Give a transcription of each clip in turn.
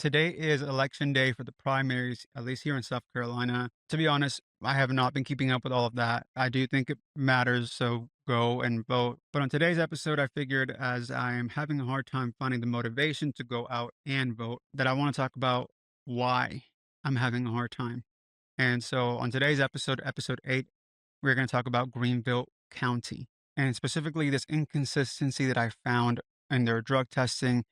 Today is election day for the primaries, at least here in South Carolina. To be honest, I have not been keeping up with all of that. I do think it matters, so go and vote. But on today's episode, I figured as I am having a hard time finding the motivation to go out and vote, that I want to talk about why I'm having a hard time. And so on today's episode, episode 8, we're going to talk about Greenville County and specifically this inconsistency that I found in their drug testing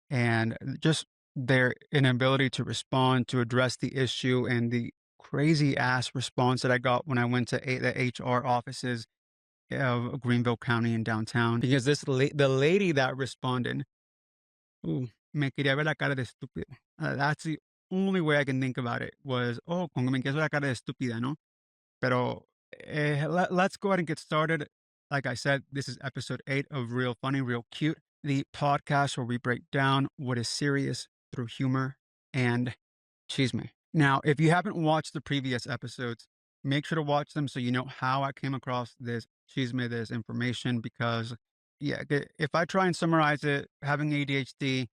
and just their inability to respond to address the issue and the crazy ass response that I got when I went to the HR offices of Greenville County in downtown. Because the lady that responded, ooh, me quería ver la cara de estúpido. That's the only way I can think about it was, oh, como me quieres ver la cara de estúpida, ¿no? Pero let's go ahead and get started. Like I said, this is episode 8 of Real Funny, Real Cute, the podcast where we break down what is serious through humor and chisme. Now, if you haven't watched the previous episodes, make sure to watch them so you know how I came across this chisme, this information, because, yeah, if I try and summarize it, having ADHD,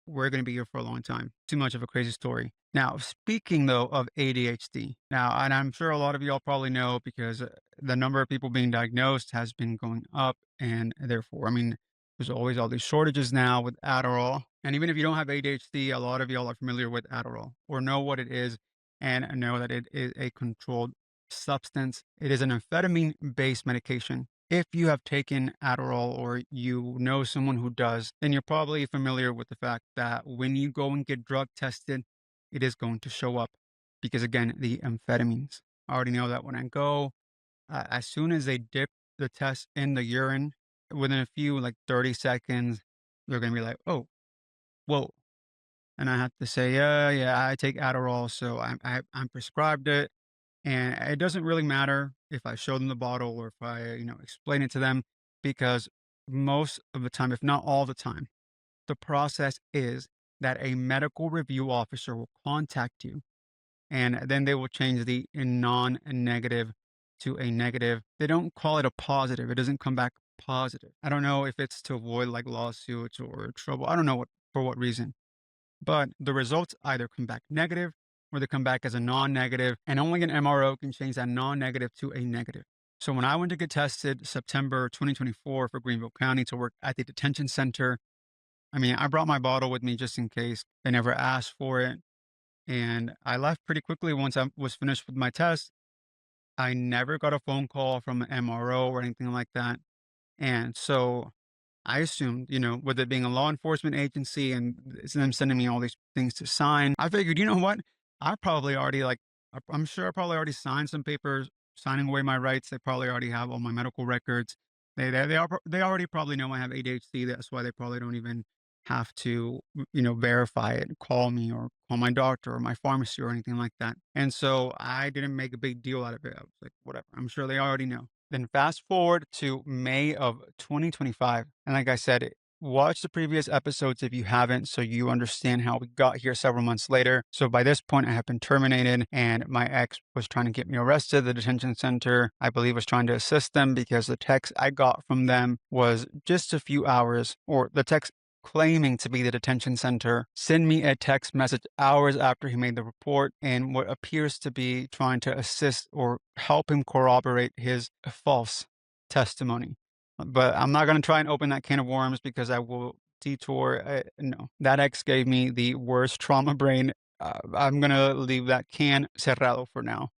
we're going to be here for a long time. Too much of a crazy story. Now, speaking though of ADHD, now, and I'm sure a lot of y'all probably know because the number of people being diagnosed has been going up, and therefore, I mean, there's always all these shortages now with Adderall. And even if you don't have ADHD, a lot of y'all are familiar with Adderall or know what it is and know that it is a controlled substance. It is an amphetamine based medication. If you have taken Adderall or you know someone who does, then you're probably familiar with the fact that when you go and get drug tested, it is going to show up because, again, the amphetamines. I already know that when I go, as soon as they dip the test in the urine, within a few, like 30 seconds, they're going to be like, oh, whoa. And I have to say, yeah, I take Adderall, so I'm prescribed it. And it doesn't really matter if I show them the bottle or if I, explain it to them because most of the time, if not all the time, the process is that a medical review officer will contact you and then they will change the non-negative to a negative. They don't call it a positive. It doesn't come back positive. I don't know if it's to avoid like lawsuits or trouble. I don't know for what reason, but the results either come back negative or they come back as a non-negative, and only an MRO can change that non-negative to a negative. So when I went to get tested September 2024 for Greenville County to work at the detention center, I mean, I brought my bottle with me just in case. They never asked for it. And I left pretty quickly once I was finished with my test. I never got a phone call from an MRO or anything like that. And so I assumed, with it being a law enforcement agency and it's them sending me all these things to sign, I figured, you know what? I probably already I'm sure I probably already signed some papers signing away my rights. They probably already have all my medical records. They already probably know I have ADHD. That's why they probably don't even have to, verify it, call me or call my doctor or my pharmacy or anything like that. And so I didn't make a big deal out of it. I was like, whatever. I'm sure they already know. Then fast forward to May of 2025. And like I said, watch the previous episodes if you haven't, so you understand how we got here several months later. So by this point, I have been terminated, and my ex was trying to get me arrested. The detention center, I believe, was trying to assist them because the text I got from them was just a few hours, or the text claiming to be the detention center, send me a text message hours after he made the report and what appears to be trying to assist or help him corroborate his false testimony. But I'm not going to try and open that can of worms because I will detour. No, that ex gave me the worst trauma brain. I'm going to leave that can cerrado for now.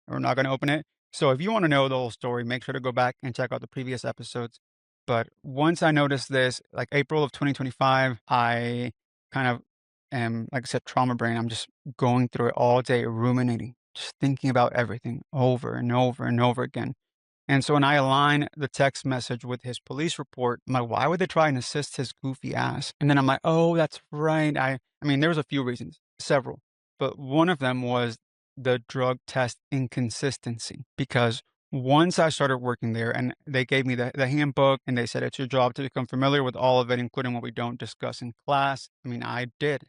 We're not going to open it. So if you want to know the whole story, make sure to go back and check out the previous episodes. But once I noticed this, like April of 2025, I kind of am, like I said, trauma brain. I'm just going through it all day, ruminating, just thinking about everything over and over and over again. And so when I align the text message with his police report, I'm like, why would they try and assist his goofy ass? And then I'm like, oh, that's right. I mean, there was a few reasons, several, but one of them was the drug test inconsistency because once I started working there and they gave me the handbook and they said it's your job to become familiar with all of it, including what we don't discuss in class. I mean, I did.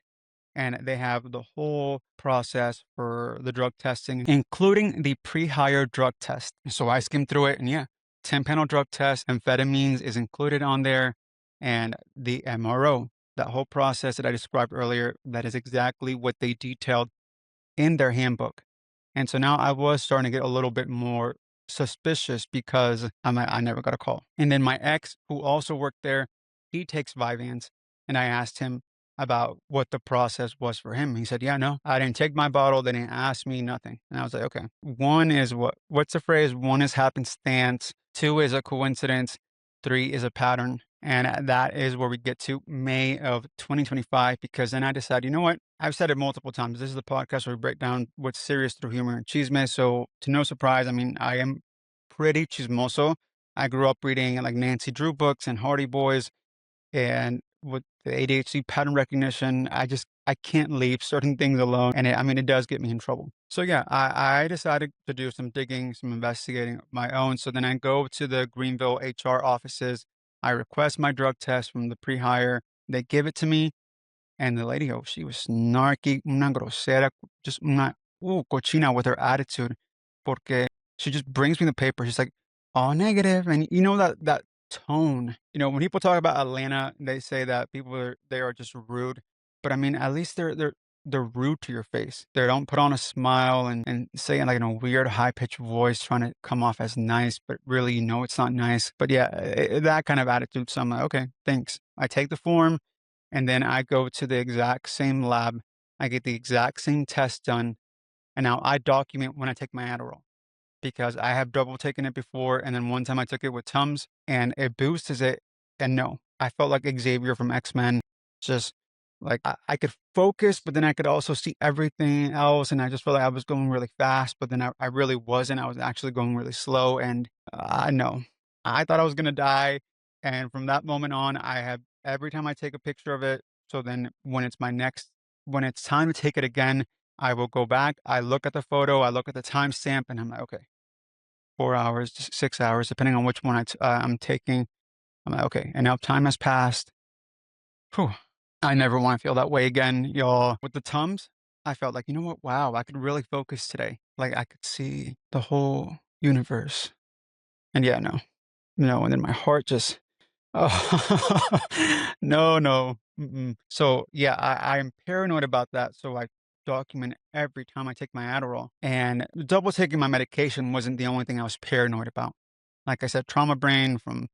And they have the whole process for the drug testing, including the pre-hire drug test. So I skimmed through it and yeah, 10 panel drug test, amphetamines is included on there and the MRO. that whole process that I described earlier, that is exactly what they detailed in their handbook. And so now I was starting to get a little bit more suspicious because I'm like, I never got a call. And then my ex, who also worked there, he takes Vyvanse. And I asked him about what the process was for him. He said, yeah, no, I didn't take my bottle. They didn't ask me nothing. And I was like, okay, one is what's the phrase? One is happenstance. Two is a coincidence. Three is a pattern. And that is where we get to May of 2025, because then I decided, you know what? I've said it multiple times. This is the podcast where we break down what's serious through humor and chisme. So, to no surprise, I mean, I am pretty chismoso. I grew up reading like Nancy Drew books and Hardy Boys, and with the ADHD pattern recognition, I can't leave certain things alone, and I mean, it does get me in trouble. So yeah, I decided to do some digging, some investigating of my own. So then I go to the Greenville HR offices. I request my drug test from the pre-hire. They give it to me, and the lady, oh, she was snarky, una grosera, just una cochina with her attitude, porque she just brings me the paper. She's like, all negative, and you know that tone. You know, when people talk about Atlanta, they say that they are just rude, but I mean, at least they're rude to your face. They don't put on a smile and say it like in a weird high pitched voice, trying to come off as nice, but really, you know, it's not nice. But yeah, that kind of attitude. So I'm like, okay, thanks. I take the form. And then I go to the exact same lab. I get the exact same test done. And now I document when I take my Adderall because I have double taken it before. And then one time I took it with Tums and it boosted it. And no, I felt like Xavier from X-Men, just like I could focus, but then I could also see everything else. And I just felt like I was going really fast, but then I really wasn't. I was actually going really slow. And I know I thought I was going to die. And from that moment on, I have every time I take a picture of it. So then when it's time to take it again, I will go back. I look at the photo, I look at the timestamp, and I'm like, okay, 4 hours, 6 hours, depending on which one I'm taking. I'm like, okay. And now time has passed. Whew. I never want to feel that way again, y'all. With the Tums, I felt like, you know what? Wow, I could really focus today. Like I could see the whole universe. And yeah, no, no. And then my heart just, oh, no, no. Mm-mm. So yeah, I'm paranoid about that. So I document every time I take my Adderall. And double taking my medication wasn't the only thing I was paranoid about. Like I said, trauma brain from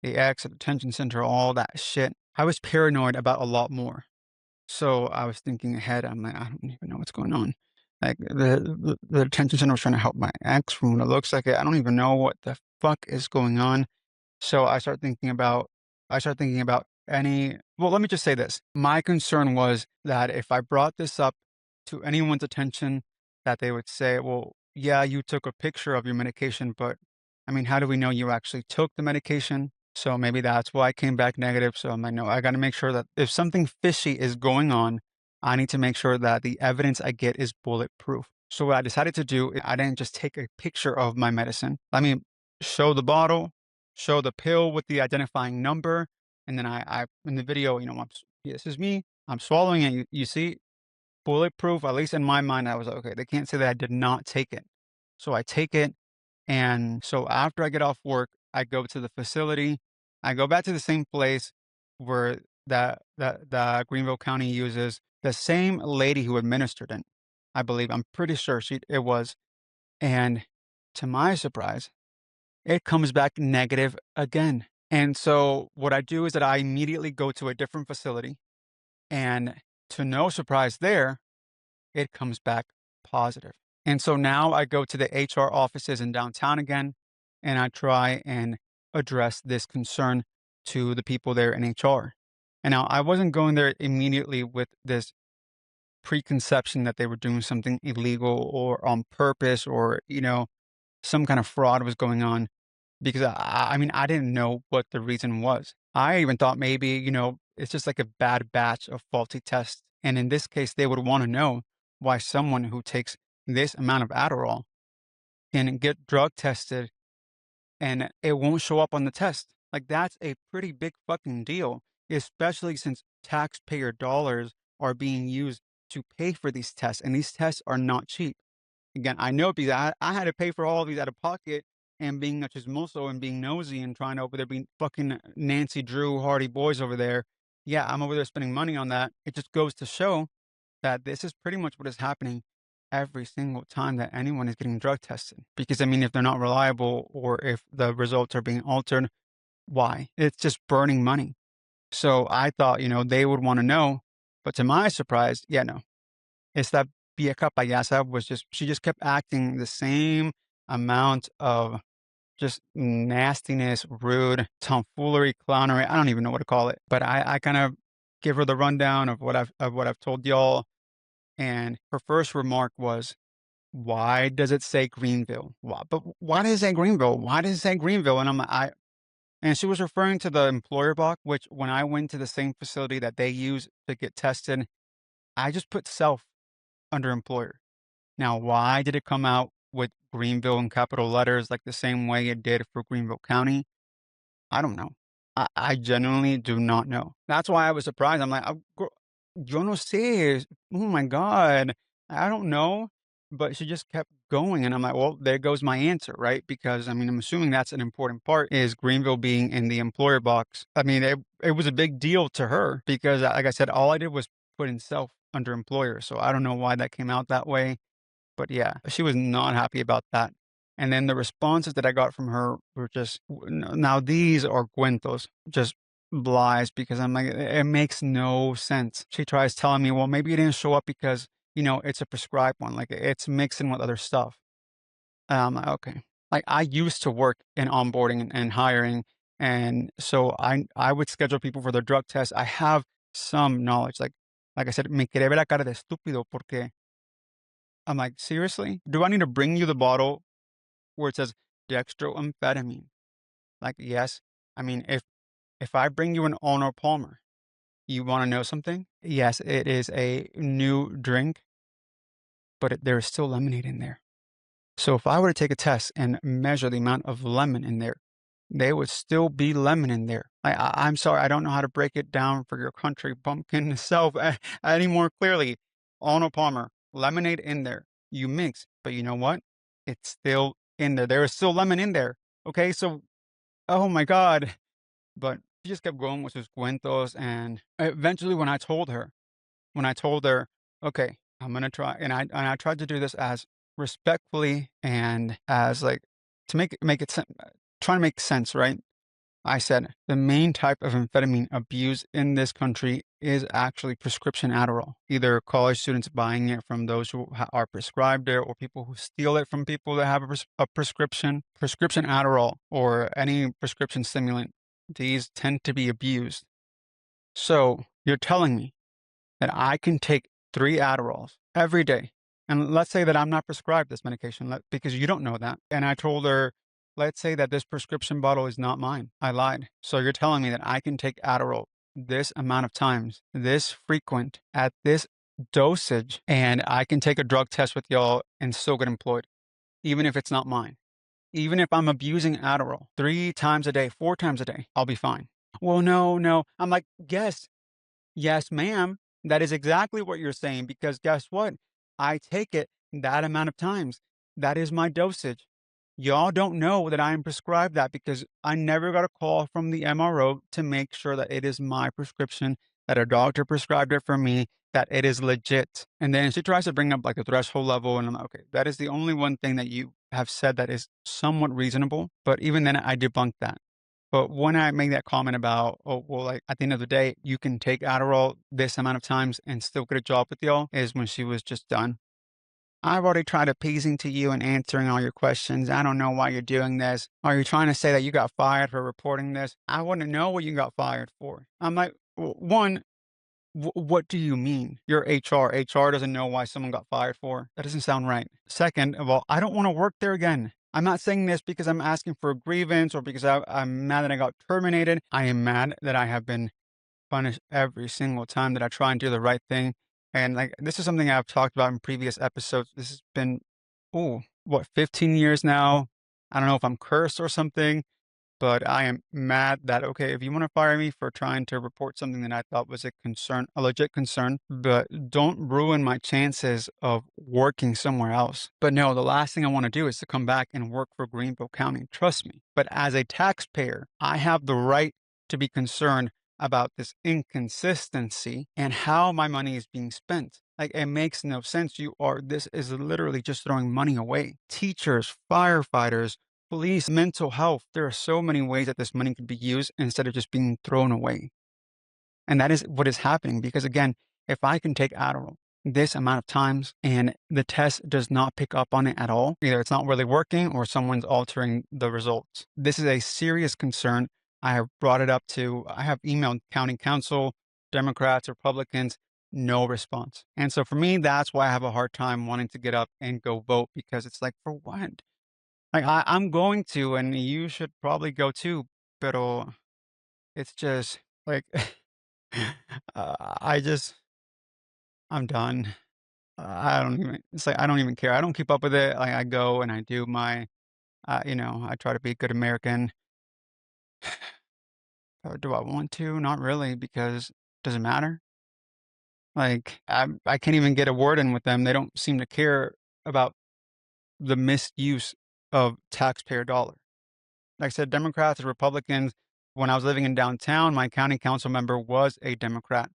the ex at the detention center, all that shit. I was paranoid about a lot more. So I was thinking ahead. I'm like, I don't even know what's going on. Like the detention center was trying to help my ex from what it looks like. I don't even know what the fuck is going on. So I start thinking about well, let me just say this. My concern was that if I brought this up to anyone's attention, that they would say, well, yeah, you took a picture of your medication, but I mean, how do we know you actually took the medication? So maybe that's why I came back negative. So I'm like, no, I got to make sure that if something fishy is going on, I need to make sure that the evidence I get is bulletproof. So what I decided to do, I didn't just take a picture of my medicine. I mean, show the bottle, show the pill with the identifying number, and then I in the video, you know, this is me. I'm swallowing it. You see, bulletproof. At least in my mind, I was like, okay. They can't say that I did not take it. So I take it, and so after I get off work, I go to the facility. I go back to the same place where the Greenville County uses the same lady who administered it. I believe. I'm pretty sure it was. And to my surprise, it comes back negative again. And so what I do is that I immediately go to a different facility, and to no surprise there, it comes back positive. And so now I go to the HR offices in downtown again, and I try and address this concern to the people there in HR. And now I wasn't going there immediately with this preconception that they were doing something illegal or on purpose, or, you know, some kind of fraud was going on, because I mean, I didn't know what the reason was. I even thought maybe, you know, it's just like a bad batch of faulty tests. And in this case, they would want to know why someone who takes this amount of Adderall can get drug tested and it won't show up on the test. Like, that's a pretty big fucking deal, especially since taxpayer dollars are being used to pay for these tests. And these tests are not cheap. Again, I know because I had to pay for all of these out of pocket, and being a chismoso and being nosy and trying to over there being fucking Nancy Drew Hardy Boys over there. yeah, I'm over there spending money on that. It just goes to show that this is pretty much what is happening every single time that anyone is getting drug tested. Because I mean, if they're not reliable or if the results are being altered, why? It's just burning money. So I thought, they would want to know. But to my surprise, yeah, no. Esta vieja payasa she just kept acting the same amount of just nastiness, rude, tomfoolery, clownery. I don't even know what to call it. But I kind of give her the rundown of what I've told y'all. And her first remark was, "Why does it say Greenville? Why does it say Greenville? Why does it say Greenville?" And I'm like, and she was referring to the employer box, which when I went to the same facility that they use to get tested, I just put self under employer. Now, why did it come out with Greenville in capital letters like the same way it did for Greenville County? I don't know. I genuinely do not know. That's why I was surprised. I'm like, yo no sé. Oh my God. I don't know." But she just kept going. And I'm like, well, there goes my answer, right? Because I mean, I'm assuming that's an important part is Greenville being in the employer box. I mean, it was a big deal to her because, like I said, all I did was put in self under employer. So I don't know why that came out that way. But yeah, she was not happy about that. And then the responses that I got from her were just, now these are cuentos, just lies, because I'm like, it makes no sense. She tries telling me, well, maybe it didn't show up because, it's a prescribed one, like it's mixed in with other stuff. And I'm like, okay. Like I used to work in onboarding and hiring. And so I would schedule people for their drug tests. I have some knowledge. Like I said, me quería ver la cara de estúpido porque I'm like, seriously? Do I need to bring you the bottle where it says dextroamphetamine? Like, yes. I mean, if I bring you an Arnold Palmer, you want to know something? Yes, it is a new drink, but there is still lemonade in there. So if I were to take a test and measure the amount of lemon in there, there would still be lemon in there. I'm sorry, I don't know how to break it down for your country bumpkin self any more clearly. Arnold Palmer, lemonade in there. You mix, but you know what? It's still in there. There is still lemon in there. Okay, so oh my God. But she just kept going with sus cuentos. And eventually, when I told her, okay, I'm gonna try, and I tried to do this as respectfully and as like to trying to make sense, right? I said the main type of amphetamine abuse in this country is actually prescription Adderall. Either college students buying it from those who are prescribed it, or people who steal it from people that have a prescription Adderall, or any prescription stimulant. These tend to be abused. So you're telling me that I can take 3 Adderalls every day. And let's say that I'm not prescribed this medication because you don't know that. And I told her, let's say that this prescription bottle is not mine. I lied. So you're telling me that I can take Adderall this amount of times, this frequent, at this dosage, and I can take a drug test with y'all and still get employed, even if it's not mine. Even if I'm abusing Adderall 3 times a day, 4 times a day, I'll be fine. Well, no, no. I'm like, yes, yes, ma'am. That is exactly what you're saying because guess what? I take it that amount of times. That is my dosage. Y'all don't know that I am prescribed that because I never got a call from the MRO to make sure that it is my prescription, that a doctor prescribed it for me, that it is legit. And then she tries to bring up like a threshold level, and I'm like, okay, that is the only one thing that you have said that is somewhat reasonable. But even then, I debunked that. But when I made that comment about, oh, well, like at the end of the day, you can take Adderall this amount of times and still get a job with y'all, is when she was just done. I've already tried appeasing to you and answering all your questions. I don't know why you're doing this. Are you trying to say that you got fired for reporting this? I wouldn't know what you got fired for. I'm like, one, what do you mean? You're HR. HR doesn't know why someone got fired for. That doesn't sound right. Second of all, I don't want to work there again. I'm not saying this because I'm asking for a grievance or because I'm mad that I got terminated. I am mad that I have been punished every single time that I try and do the right thing. And like this is something I've talked about in previous episodes. This has been, oh, what, 15 years now? I don't know if I'm cursed or something, but I am mad that, okay, if you want to fire me for trying to report something that I thought was a concern, a legit concern, but don't ruin my chances of working somewhere else. But no, the last thing I want to do is to come back and work for Greenville County. Trust me. But as a taxpayer, I have the right to be concerned about this inconsistency and how my money is being spent. Like, it makes no sense. This is literally just throwing money away. Teachers, firefighters, police, mental health. There are so many ways that this money could be used instead of just being thrown away. And that is what is happening because, again, if I can take Adderall this amount of times and the test does not pick up on it at all, either it's not really working or someone's altering the results. This is a serious concern. I have brought it up I have emailed county council, Democrats, Republicans, no response. And so for me, that's why I have a hard time wanting to get up and go vote because it's like, for what? Like, I'm going to, and you should probably go too, but it's just like, I just I'm done. I don't even it's like, I don't even care. I don't keep up with it. Like, I go and I do I try to be a good American. Do I want to? Not really, because does it matter? Like, I can't even get a word in with them. They don't seem to care about the misuse of taxpayer dollar. Like I said, Democrats and Republicans, when I was living in downtown, my county council member was a Democrat.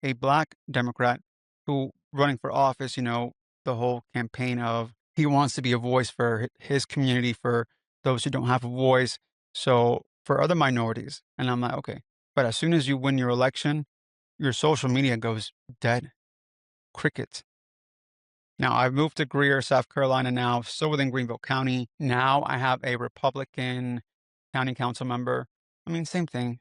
A black Democrat who running for office, the whole campaign of he wants to be a voice for his community, for those who don't have a voice. So for other minorities. And I'm like, okay. But as soon as you win your election, your social media goes dead. Crickets. Now I've moved to Greer, South Carolina now, still within Greenville County. Now I have a Republican county council member. I mean, same thing.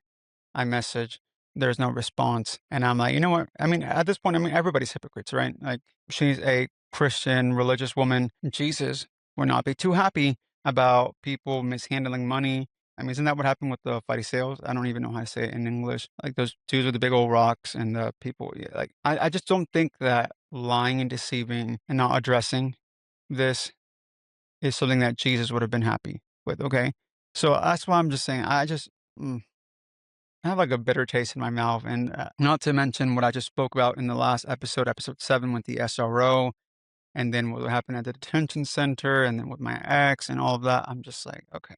I message, there's no response. And I'm like, you know what? I mean, at this point, I mean, everybody's hypocrites, right? Like, she's a Christian, religious woman. Jesus would not be too happy about people mishandling money. I mean, isn't that what happened with the sales? I don't even know how to say it in English. Like those dudes with the big old rocks and the people. Yeah, like, I just don't think that lying and deceiving and not addressing this is something that Jesus would have been happy with. Okay. So that's why I'm just saying, mm, I have like a bitter taste in my mouth, and not to mention what I just spoke about in the last episode, episode 7 with the SRO, and then what happened at the detention center, and then with my ex and all of that. I'm just like, okay,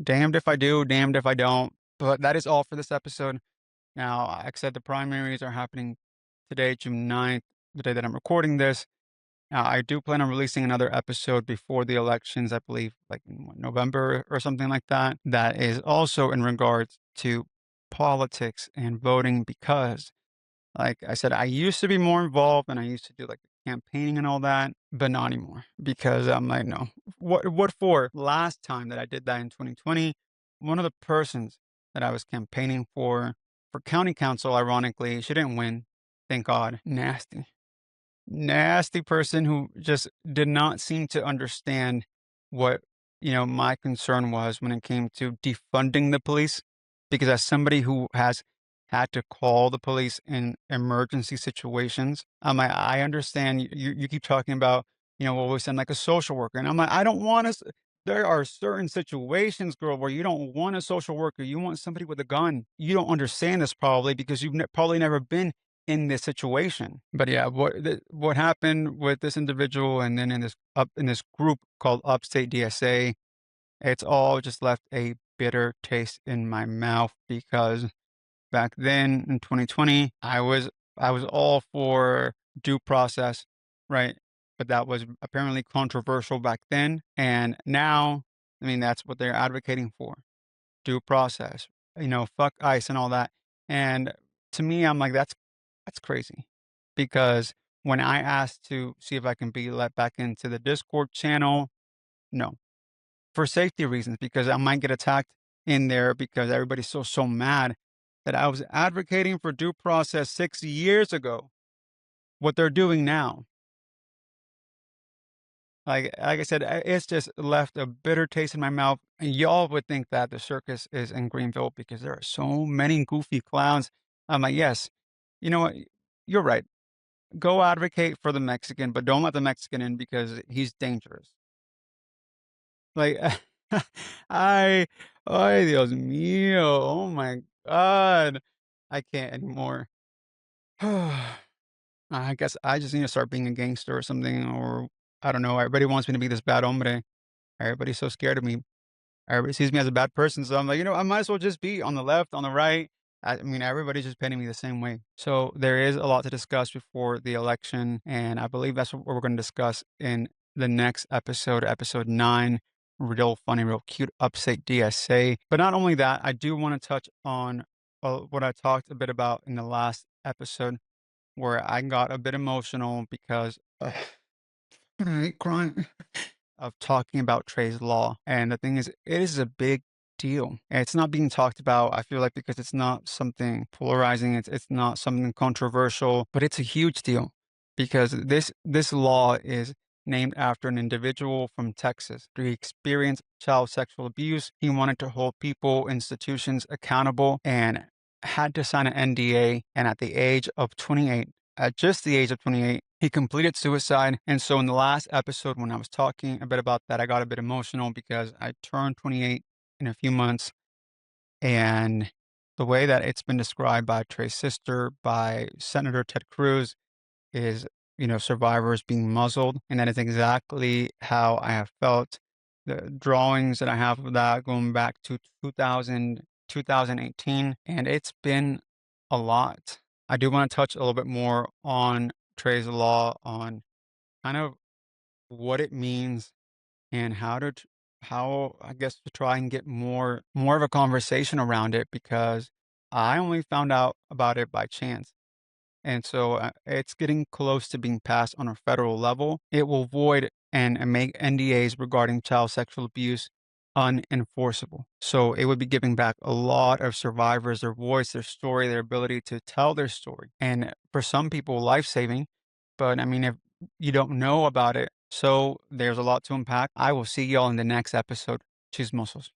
damned if I do, damned if I don't. But that is all for this episode. Now, like I said, the primaries are happening today, June 9th, the day that I'm recording this. Now, I do plan on releasing another episode before the elections, I believe, like in November or something like that. That is also in regards to politics and voting because, like I said, I used to be more involved and I used to do like the campaigning and all that, but not anymore because I'm like, no, what for? Last time that I did that in 2020, one of the persons that I was campaigning for county council, ironically, she didn't win. Thank God. Nasty person who just did not seem to understand what, my concern was when it came to defunding the police. Because as somebody who has had to call the police in emergency situations, I understand you keep talking about, well, we send like a social worker. And I'm like, I don't want us. There are certain situations, girl, where you don't want a social worker. You want somebody with a gun. You don't understand this probably because you've probably never been in this situation. But yeah, what happened with this individual and then in this group called Upstate DSA, it's all just left a bitter taste in my mouth because back then in 2020, I was all for due process, right? But that was apparently controversial back then, and now, I mean, that's what they're advocating for: due process. Fuck ICE and all that. And to me, I'm like, that's crazy, because when I asked to see if I can be let back into the Discord channel, no, for safety reasons, because I might get attacked in there because everybody's so mad that I was advocating for due process 6 years ago. What they're doing now, like I said, it's just left a bitter taste in my mouth. And y'all would think that the circus is in Greenville because there are so many goofy clowns. I'm like, yes, you know what? You're right. Go advocate for the Mexican, but don't let the Mexican in because he's dangerous. Like, I, ay, Dios mío, oh my God, I can't anymore. I guess I just need to start being a gangster or something, or I don't know. Everybody wants me to be this bad hombre. Everybody's so scared of me. Everybody sees me as a bad person, so I'm like, I might as well just be on the left, on the right. I mean, everybody's just painting me the same way. So there is a lot to discuss before the election, and I believe that's what we're going to discuss in the next episode, episode 9. Real funny, real cute upstate DSA. But not only that, I do want to touch on what I talked a bit about in the last episode, where I got a bit emotional because I hate crying. Of talking about Trey's law. And the thing is, it is a big deal. And it's not being talked about, I feel like, because it's not something polarizing, it's not something controversial, but it's a huge deal because this law is named after an individual from Texas. He experienced child sexual abuse. He wanted to hold people, institutions accountable and had to sign an NDA. And at the age of 28, at just the age of 28, he completed suicide. And so in the last episode, when I was talking a bit about that, I got a bit emotional because I turned 28 in a few months. And the way that it's been described by Trey's sister, by Senator Ted Cruz, is, survivors being muzzled. And that is exactly how I have felt. The drawings that I have of that going back to 2018, and it's been a lot. I do want to touch a little bit more on Trey's law, on kind of what it means and how I guess to try and get more of a conversation around it because I only found out about it by chance. And so it's getting close to being passed on a federal level. It will void and make NDAs regarding child sexual abuse unenforceable. So it would be giving back a lot of survivors their voice, their story, their ability to tell their story. And for some people, life saving. But I mean, if you don't know about it, so there's a lot to unpack. I will see y'all in the next episode. Chismosos.